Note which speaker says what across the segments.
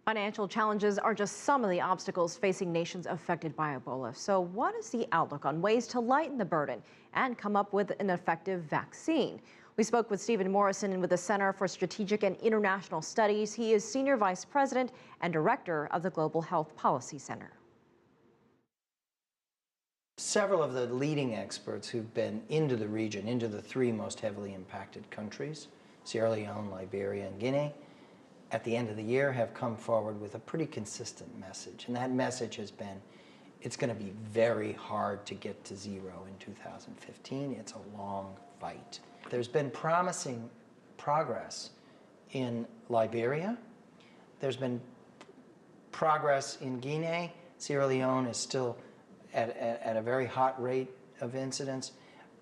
Speaker 1: Financial challenges are just some of the obstacles facing nations affected by Ebola. So what is the outlook on ways to lighten the burden and come up with an effective vaccine? We spoke with Stephen Morrison with the Center for Strategic and International Studies. He is Senior Vice President and Director of the Global Health Policy Center.
Speaker 2: Several of the leading experts who've been into the region, into the three most heavily impacted countries, Sierra Leone, Liberia, and Guinea, at the end of the year have come forward with a pretty consistent message. And that message has been, it's going to be very hard to get to zero in 2015. It's a long fight. There's been promising progress in Liberia. There's been progress in Guinea. Sierra Leone is still at a very hot rate of incidence.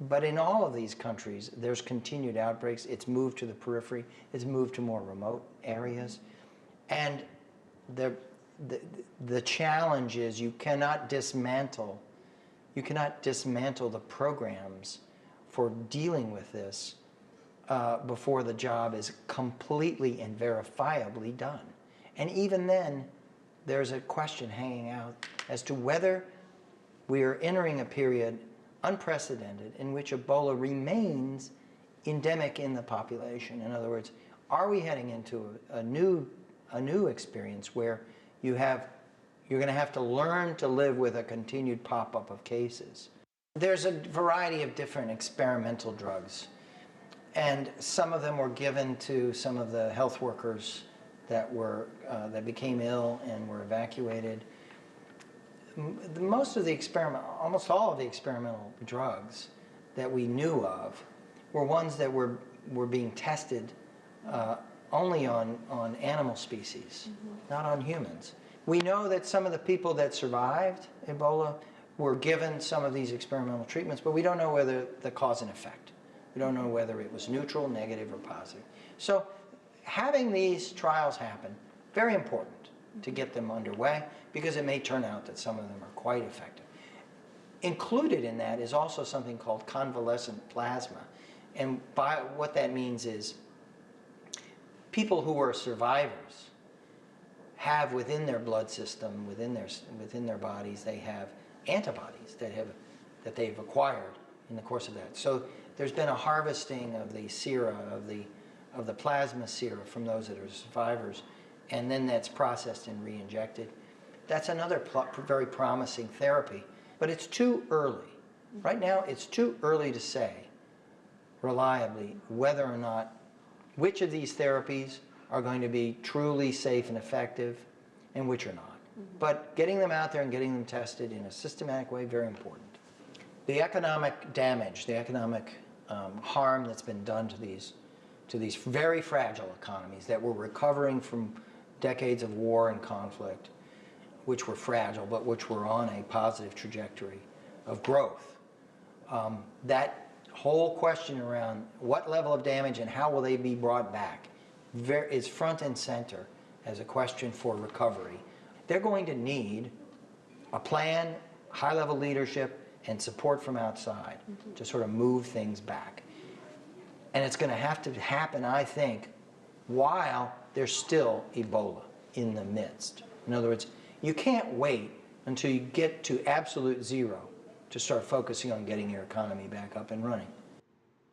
Speaker 2: But in all of these countries, there's continued outbreaks. It's moved to the periphery. It's moved to more remote areas. And the challenge is you cannot dismantle the programs for dealing with this before the job is completely and verifiably done. And even then, there's a question hanging out as to whether we are entering a period unprecedented in which Ebola remains endemic in the population. In other words, are we heading into a new experience where you're going to have to learn to live with a continued pop-up of cases? There's a variety of different experimental drugs, and some of them were given to some of the health workers that became ill and were evacuated. Almost all of the experimental drugs that we knew of were ones that were being tested only on animal species, not on humans. We know that some of the people that survived Ebola were given some of these experimental treatments, but we don't know whether the cause and effect. We don't know whether it was neutral, negative, or positive. So having these trials happen, very important to get them underway, because it may turn out that some of them are quite effective. Included in that is also something called convalescent plasma. And what that means is people who are survivors have within their blood system, within their bodies, they have antibodies that they've acquired in the course of that. So there's been a harvesting of the sera, of the plasma sera from those that are survivors, and then that's processed and re-injected. That's another very promising therapy, but it's too early. Right now, it's too early to say reliably whether or not which of these therapies are going to be truly safe and effective and which are not. But getting them out there and getting them tested in a systematic way, very important. The economic damage, the economic harm that's been done to these very fragile economies that were recovering from decades of war and conflict, which were fragile, but which were on a positive trajectory of growth. That whole question around what level of damage and how will they be brought back is front and center as a question for recovery. They're going to need a plan, high-level leadership, and support from outside to sort of move things back. And it's going to have to happen, I think, while there's still Ebola in the midst. In other words, you can't wait until you get to absolute zero to start focusing on getting your economy back up and running.